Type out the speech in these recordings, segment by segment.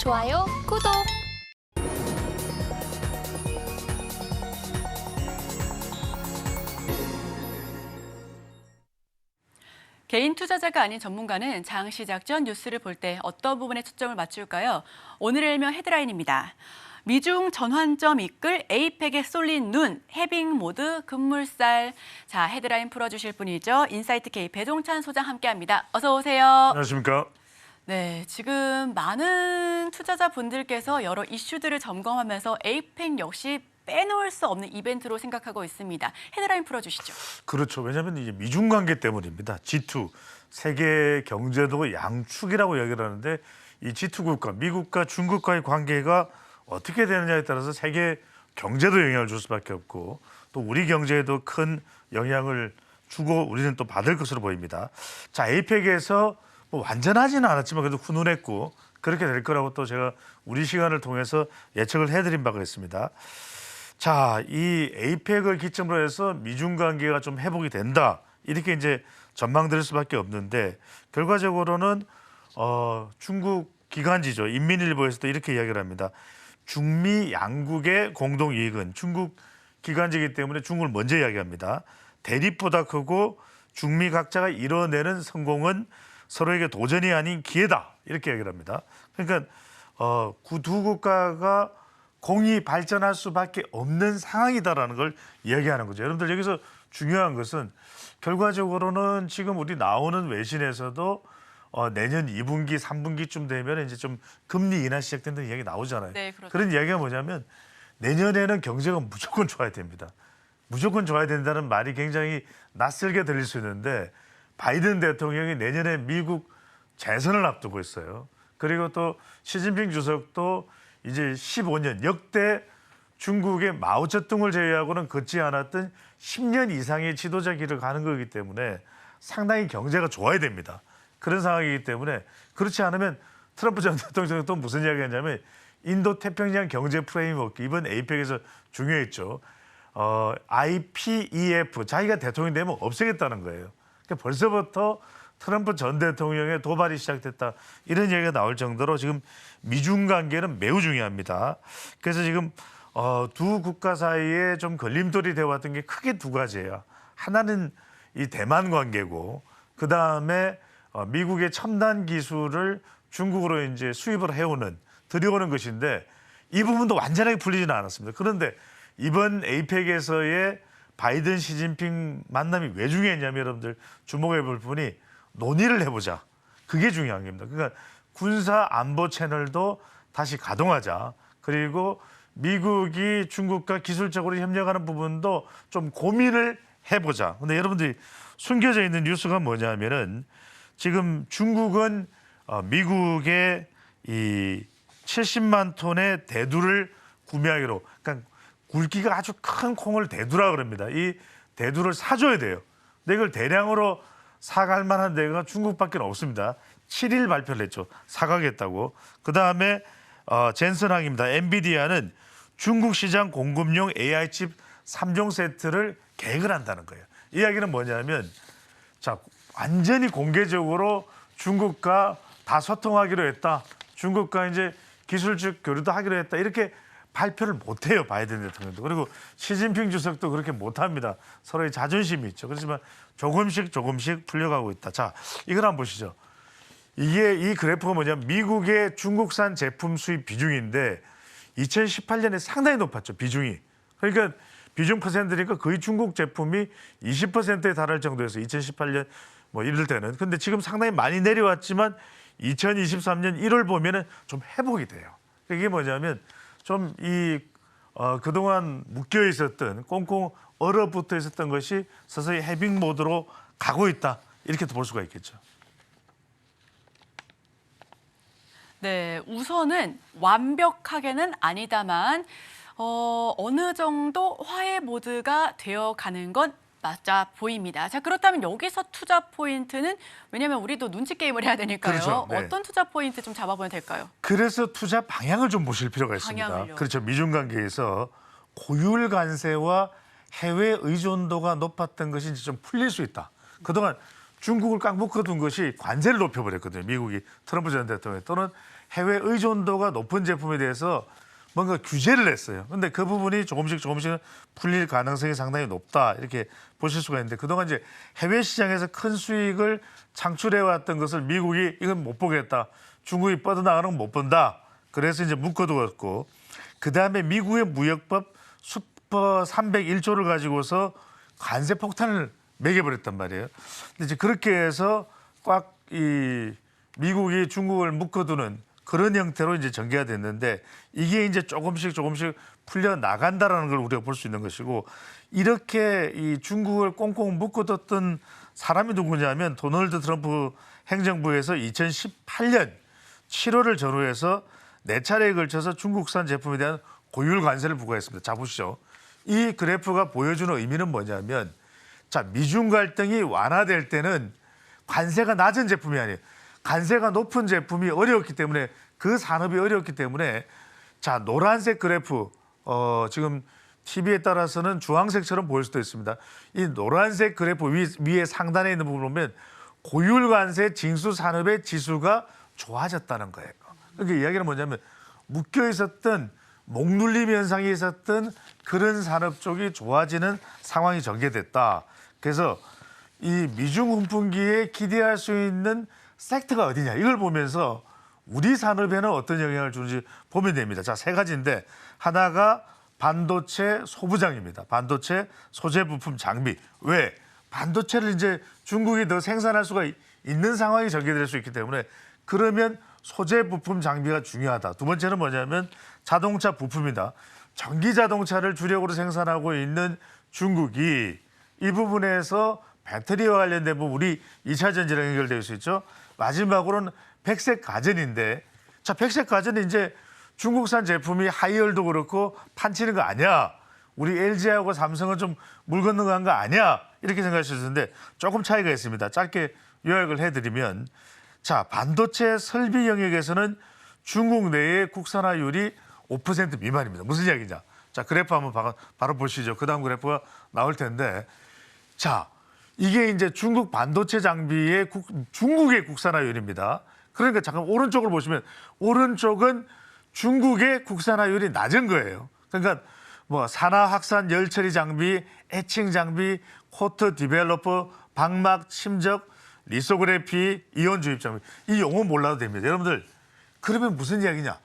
좋아요, 구독! 개인 투자자가 아닌 전문가는 장 시작 전 뉴스를 볼 때 어떤 부분에 초점을 맞출까요? 오늘의 일명 헤드라인입니다. 미중 전환점 이끌 에이펙에 쏠린 눈, 해빙 모드 급물살. 자, 헤드라인 풀어주실 분이죠. 인사이트K 배종찬 소장 함께합니다. 어서 오세요. 안녕하십니까? 네, 지금 많은 투자자분들께서 여러 이슈들을 점검하면서 에이펙 역시 빼놓을 수 없는 이벤트로 생각하고 있습니다. 헤드라인 풀어주시죠. 그렇죠. 왜냐하면 이제 미중 관계 때문입니다. G2 세계 경제도 양축이라고 얘기를 하는데 이 G2 국가, 미국과 중국과의 관계가 어떻게 되느냐에 따라서 세계 경제도 영향을 줄 수밖에 없고 또 우리 경제에도 큰 영향을 주고 우리는 또 받을 것으로 보입니다. 자, 에이펙에서 뭐 완전하지는 않았지만 그래도 훈훈했고 그렇게 될 거라고 또 제가 우리 시간을 통해서 예측을 해드린 바가 있습니다. 자, 이 에이펙을 기점으로 해서 미중 관계가 좀 회복이 된다. 이렇게 이제 전망드릴 수밖에 없는데 결과적으로는 중국 기관지죠. 인민일보에서도 이렇게 이야기를 합니다. 중미 양국의 공동 이익은 중국 기관지이기 때문에 중국을 먼저 이야기합니다. 대립보다 크고 중미 각자가 이뤄내는 성공은 서로에게 도전이 아닌 기회다. 이렇게 얘기를 합니다. 그러니까 두 국가가 공이 발전할 수밖에 없는 상황이다라는 걸 이야기하는 거죠. 여러분들 여기서 중요한 것은 결과적으로는 지금 우리 나오는 외신에서도 내년 2분기, 3분기쯤 되면 이제 좀 금리 인하 시작된다는 이야기 나오잖아요. 네, 그렇죠. 그런 이야기가 뭐냐면 내년에는 경제가 무조건 좋아야 됩니다. 무조건 좋아야 된다는 말이 굉장히 낯설게 들릴 수 있는데 바이든 대통령이 내년에 미국 재선을 앞두고 있어요. 그리고 또 시진핑 주석도 이제 15년 역대 중국의 마오쩌둥을 제외하고는 걷지 않았던 10년 이상의 지도자 길을 가는 거기 때문에 상당히 경제가 좋아야 됩니다. 그런 상황이기 때문에 그렇지 않으면 트럼프 전 대통령이 또 무슨 이야기 했냐면 인도 태평양 경제 프레임워크 이번 에이펙에서 중요했죠. IPEF 자기가 대통령이 되면 없애겠다는 거예요. 그러니까 벌써부터 트럼프 전 대통령의 도발이 시작됐다. 이런 얘기가 나올 정도로 지금 미중 관계는 매우 중요합니다. 그래서 지금 두 국가 사이에 좀 걸림돌이 되어왔던 게 크게 두 가지예요. 하나는 이 대만 관계고 그다음에 미국의 첨단 기술을 중국으로 이제 수입을 해오는 들여오는 것인데 이 부분도 완전하게 풀리지는 않았습니다. 그런데 이번 에이펙에서의 바이든 시진핑 만남이 왜 중요했냐면 여러분들 주목해 볼 부분이 논의를 해보자. 그게 중요한 겁니다. 그러니까 군사 안보 채널도 다시 가동하자. 그리고 미국이 중국과 기술적으로 협력하는 부분도 좀 고민을 해보자. 근데 여러분들이 숨겨져 있는 뉴스가 뭐냐면은 지금 중국은 미국의 이 70만 톤의 대두를 구매하기로, 그러니까 굵기가 아주 큰 콩을 대두라 그럽니다. 이 대두를 사줘야 돼요. 근데 이걸 대량으로 사갈 만한 데가 중국밖에 없습니다. 7일 발표를 했죠. 사가겠다고. 그다음에 젠슨항입니다. 엔비디아는 중국 시장 공급용 AI 칩 3종 세트를 계획을 한다는 거예요. 이 이야기는 뭐냐면 자, 완전히 공개적으로 중국과 다 소통하기로 했다. 중국과 이제 기술적 교류도 하기로 했다. 이렇게 발표를 못해요. 바이든 대통령도. 그리고 시진핑 주석도 그렇게 못합니다. 서로의 자존심이 있죠. 그렇지만 조금씩 풀려가고 있다. 자, 이걸 한번 보시죠. 이게 이 그래프가 뭐냐면 미국의 중국산 제품 수입 비중인데 2018년에 상당히 높았죠. 비중이. 그러니까 비중 퍼센트니까 거의 중국 제품이 20%에 달할 정도에서 2018년 뭐 이럴 때는. 근데 지금 상당히 많이 내려왔지만 2023년 1월 보면은 좀 회복이 돼요. 이게 뭐냐면 좀 그동안 묶여 있었던 꽁꽁 얼어붙어 있었던 것이 서서히 해빙 모드로 가고 있다. 이렇게도 볼 수가 있겠죠. 네, 우선은 완벽하게는 아니다만 어느 정도 화해 모드가 되어가는 건 맞아 보입니다. 자, 그렇다면 여기서 투자 포인트는 왜냐하면 우리도 눈치 게임을 해야 되니까요. 그렇죠. 네. 어떤 투자 포인트 좀 잡아보면 될까요? 그래서 투자 방향을 좀 보실 필요가 있습니다. 방향을요? 그렇죠. 미중 관계에서 고율 관세와 해외 의존도가 높았던 것이 이제 좀 풀릴 수 있다. 그동안 중국을 꽉 묶어둔 것이 관세를 높여버렸거든요. 미국이 트럼프 전 대통령 또는 해외 의존도가 높은 제품에 대해서 뭔가 규제를 했어요. 근데 그 부분이 조금씩 풀릴 가능성이 상당히 높다 이렇게 보실 수가 있는데 그동안 이제 해외 시장에서 큰 수익을 창출해 왔던 것을 미국이 이건 못 보겠다. 중국이 뻗어나가는 건 못 본다. 그래서 이제 묶어두었고 그다음에 미국의 무역법 슈퍼 301조를 가지고서 관세 폭탄을 매겨버렸단 말이에요. 근데 이제 그렇게 해서 꽉 이 미국이 중국을 묶어두는 그런 형태로 이제 전개가 됐는데 이게 이제 조금씩 풀려 나간다라는 걸 우리가 볼 수 있는 것이고 이렇게 이 중국을 꽁꽁 묶어뒀던 사람이 누구냐면 도널드 트럼프 행정부에서 2018년 7월을 전후해서 4차례에 걸쳐서 중국산 제품에 대한 고율 관세를 부과했습니다. 자 보시죠. 이 그래프가 보여주는 의미는 뭐냐면 자 미중 갈등이 완화될 때는 관세가 낮은 제품이 아니에요. 관세가 높은 제품이 어려웠기 때문에 그 산업이 어려웠기 때문에 자 노란색 그래프 지금 TV에 따라서는 주황색처럼 보일 수도 있습니다. 이 노란색 그래프 위에 상단에 있는 부분을 보면 고율 관세 징수 산업의 지수가 좋아졌다는 거예요. 그러니까 이야기는 뭐냐면 묶여 있었던 목눌림 현상이 있었던 그런 산업 쪽이 좋아지는 상황이 전개됐다. 그래서 이 미중 훈풍기에 기대할 수 있는 섹터가 어디냐 이걸 보면서 우리 산업에는 어떤 영향을 주는지 보면 됩니다. 자, 3가지인데 하나가 반도체 소부장입니다. 반도체 소재 부품 장비. 왜? 반도체를 이제 중국이 더 생산할 수가 있는 상황이 전개될 수 있기 때문에 그러면 소재 부품 장비가 중요하다. 두 번째는 뭐냐면 자동차 부품이다. 전기 자동차를 주력으로 생산하고 있는 중국이 이 부분에서 배터리와 관련된 부분 우리 2차 전지랑 연결될 수 있죠. 마지막으로는 백색 가전인데 자 백색 가전은 이제 중국산 제품이 하이얼도 그렇고 판치는 거 아니야. 우리 LG하고 삼성은 좀 물 건너간 거 아니야. 이렇게 생각하실 수 있는데 조금 차이가 있습니다. 짧게 요약을 해드리면 자 반도체 설비 영역에서는 중국 내의 국산화율이 5% 미만입니다. 무슨 이야기냐. 자 그래프 한번 바로 보시죠. 그 다음 그래프가 나올 텐데 자 이게 이제 중국 반도체 장비의 중국의 국산화율입니다. 그러니까 잠깐 오른쪽을 보시면 오른쪽은 중국의 국산화율이 낮은 거예요. 그러니까 뭐 산화 확산 열처리 장비, 애칭 장비, 코트 디벨로퍼, 방막 침적, 리소그래피, 이온 주입 장비. 이 용어 몰라도 됩니다. 여러분들 그러면 무슨 이야기냐?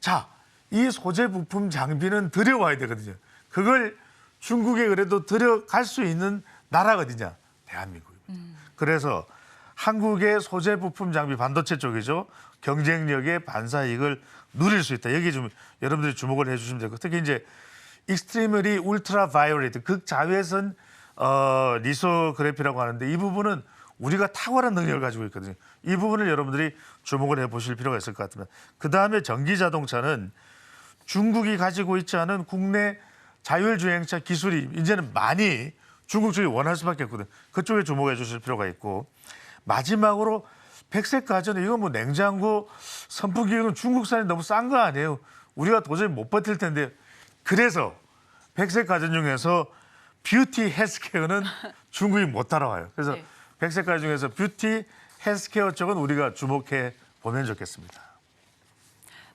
자, 이 소재 부품 장비는 들여와야 되거든요. 그걸 중국에 그래도 들여갈 수 있는 나라가 어디냐? 대한민국입니다. 그래서 한국의 소재 부품 장비 반도체 쪽이죠. 경쟁력의 반사이익을 누릴 수 있다. 여기 좀 여러분들이 주목을 해주시면 되고 특히 이제 익스트리머리 울트라 바이올레이트 극자외선 리소그래피라고 하는데 이 부분은 우리가 탁월한 능력을 가지고 있거든요. 이 부분을 여러분들이 주목을 해보실 필요가 있을 것 같습니다. 그다음에 전기 자동차는 중국이 가지고 있지 않은 국내 자율주행차 기술이 이제는 많이 중국 쪽이 원할 수밖에 없거든요. 그쪽에 주목해 주실 필요가 있고 마지막으로 백색 가전은 이거 뭐 냉장고 선풍기는 중국산이 너무 싼 거 아니에요. 우리가 도저히 못 버틸 텐데 그래서 백색 가전 중에서 뷰티 헬스케어는 중국이 못 따라와요. 그래서 네. 백색 가전 중에서 뷰티 헬스케어 쪽은 우리가 주목해 보면 좋겠습니다.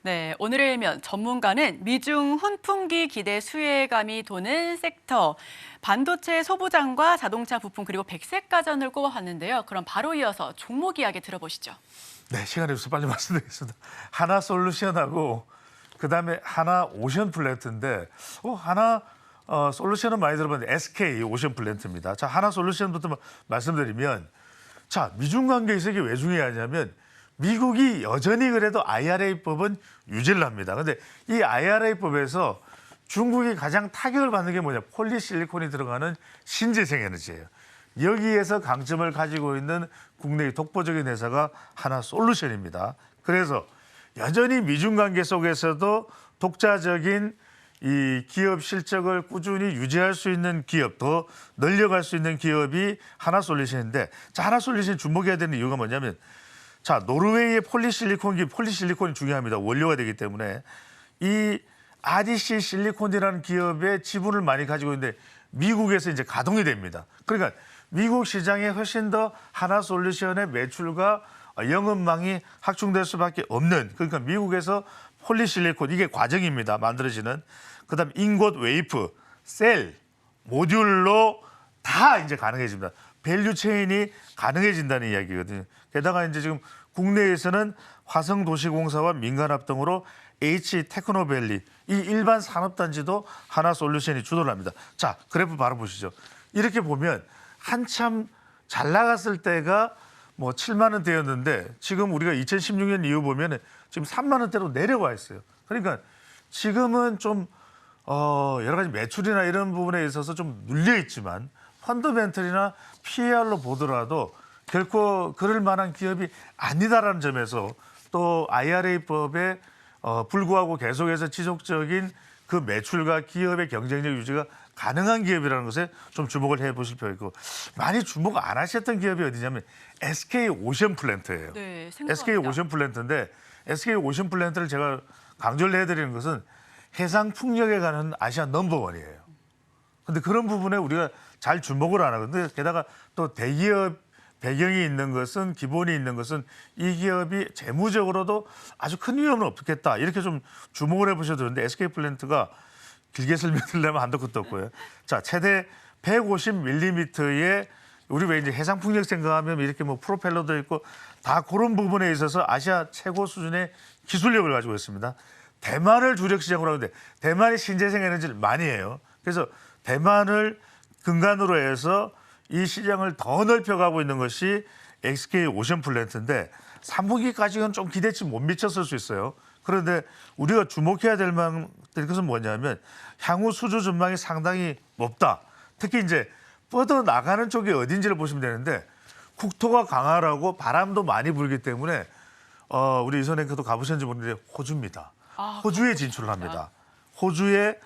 네, 오늘의 일면 전문가는 미중 훈풍기 기대 수혜감이 도는 섹터, 반도체 소부장과 자동차 부품 그리고 백색 가전을 꼽아봤는데요. 그럼 바로 이어서 종목 이야기 들어보시죠. 네, 시간이 없어서 빨리 말씀드리겠습니다. 하나솔루션하고 그다음에 하나 오션 플랜트인데 하나 솔루션은 많이 들어봤는데 SK 오션 플랜트입니다. 자, 하나 솔루션부터 말씀드리면 자, 미중 관계 이게 왜 중요하냐면 미국이 여전히 그래도 IRA법은 유지를 합니다. 근데 이 IRA법에서 중국이 가장 타격을 받는 게 뭐냐? 폴리실리콘이 들어가는 신재생 에너지예요. 여기에서 강점을 가지고 있는 국내의 독보적인 회사가 하나 솔루션입니다. 그래서 여전히 미중 관계 속에서도 독자적인 이 기업 실적을 꾸준히 유지할 수 있는 기업, 더 늘려갈 수 있는 기업이 하나 솔루션인데 자, 하나 솔루션 주목해야 되는 이유가 뭐냐면 자, 노르웨이의 폴리실리콘이 중요합니다. 원료가 되기 때문에 이 REC 실리콘이라는 기업의 지분을 많이 가지고 있는데 미국에서 이제 가동이 됩니다. 그러니까 미국 시장에 훨씬 더 하나 솔루션의 매출과 영업망이 확충될 수밖에 없는, 그러니까 미국에서 폴리실리콘, 이게 과정입니다. 만들어지는. 그다음 인곳 웨이프, 셀, 모듈로 다 이제 가능해집니다. 밸류 체인이 가능해진다는 이야기거든요. 게다가 이제 지금 국내에서는 화성도시공사와 민간합 등으로 H테크노밸리, 이 일반 산업단지도 하나솔루션이 주도를 합니다. 자, 그래프 바로 보시죠. 이렇게 보면 한참 잘 나갔을 때가 뭐 7만 원대였는데 지금 우리가 2016년 이후 보면 지금 3만 원대로 내려와 있어요. 그러니까 지금은 좀 여러 가지 매출이나 이런 부분에 있어서 좀 눌려 있지만 펀더멘털이나 PER로 보더라도 결코 그럴 만한 기업이 아니다라는 점에서 또 IRA법에 불구하고 계속해서 지속적인 그 매출과 기업의 경쟁력 유지가 가능한 기업이라는 것에 좀 주목을 해보실 필요가 있고, 많이 주목 안 하셨던 기업이 어디냐면 SK 오션플랜트예요. 네, SK 오션플랜트인데 SK 오션플랜트를 제가 강조를 해드리는 것은 해상 풍력에 관한 아시아 넘버원이에요. 근데 그런 부분에 우리가 잘 주목을 안 하거든요. 게다가 또 대기업 배경이 있는 것은, 기본이 있는 것은 이 기업이 재무적으로도 아주 큰 위험은 없겠다, 이렇게 좀 주목을 해보셔도 되는데 SK플랜트가 길게 설명드리려면 한도 끝도 없고요. 자, 최대 150mm의, 우리 왜 이제 해상 풍력 생각하면 이렇게 뭐 프로펠러도 있고 다 그런 부분에 있어서 아시아 최고 수준의 기술력을 가지고 있습니다. 대만을 주력 시장으로 하는데 대만이 신재생 에너지를 많이 해요. 그래서 대만을 근간으로 해서 이 시장을 더 넓혀가고 있는 것이 SK 오션플랜트인데 3분기까지는 좀 기대치 못 미쳤을 수 있어요. 그런데 우리가 주목해야 될 것은 뭐냐면 향후 수주 전망이 상당히 높다. 특히 이제 뻗어 나가는 쪽이 어딘지를 보시면 되는데 국토가 강하라고 바람도 많이 불기 때문에 우리 이선 앵커도 가보셨는지 모르는데 호주입니다. 호주에 진출을 합니다. 호주에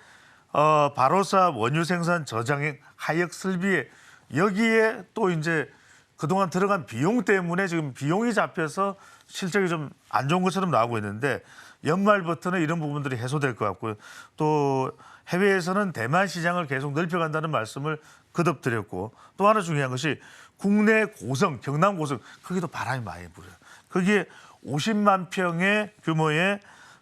바로사 원유 생산 저장액 하역 설비에, 여기에 또 이제 그동안 들어간 비용 때문에 지금 비용이 잡혀서 실적이 좀 안 좋은 것처럼 나오고 있는데 연말부터는 이런 부분들이 해소될 것 같고요. 또 해외에서는 대만 시장을 계속 넓혀간다는 말씀을 거듭드렸고, 또 하나 중요한 것이 국내 고성, 경남 고성, 거기도 바람이 많이 불어요. 거기에 50만 평의 규모의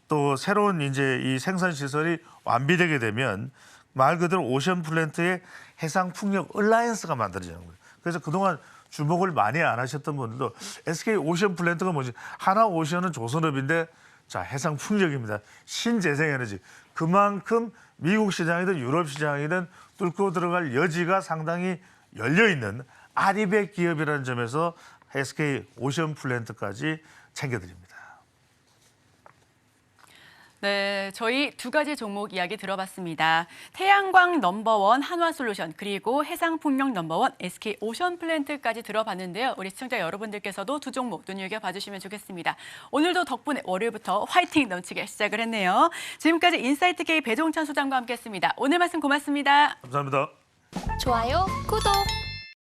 또 새로운 이제 이 생산 시설이 완비되게 되면 말 그대로 오션플랜트의 해상 풍력 얼라이언스가 만들어지는 거예요. 그래서 그동안 주목을 많이 안 하셨던 분들도 SK 오션플랜트가 뭐지? 하나오션은 조선업인데, 자, 해상 풍력입니다. 신재생에너지. 그만큼 미국 시장이든 유럽 시장이든 뚫고 들어갈 여지가 상당히 열려있는 아리백 기업이라는 점에서 SK 오션플랜트까지 챙겨드립니다. 네, 저희 두 가지 종목 이야기 들어봤습니다. 태양광 넘버원 한화솔루션, 그리고 해상풍력 넘버원 SK 오션플랜트까지 들어봤는데요. 우리 시청자 여러분들께서도 두 종목 눈여겨봐 주시면 좋겠습니다. 오늘도 덕분에 월요일부터 화이팅 넘치게 시작을 했네요. 지금까지 인사이트K 배종찬 소장과 함께했습니다. 오늘 말씀 고맙습니다. 감사합니다. 좋아요, 구독!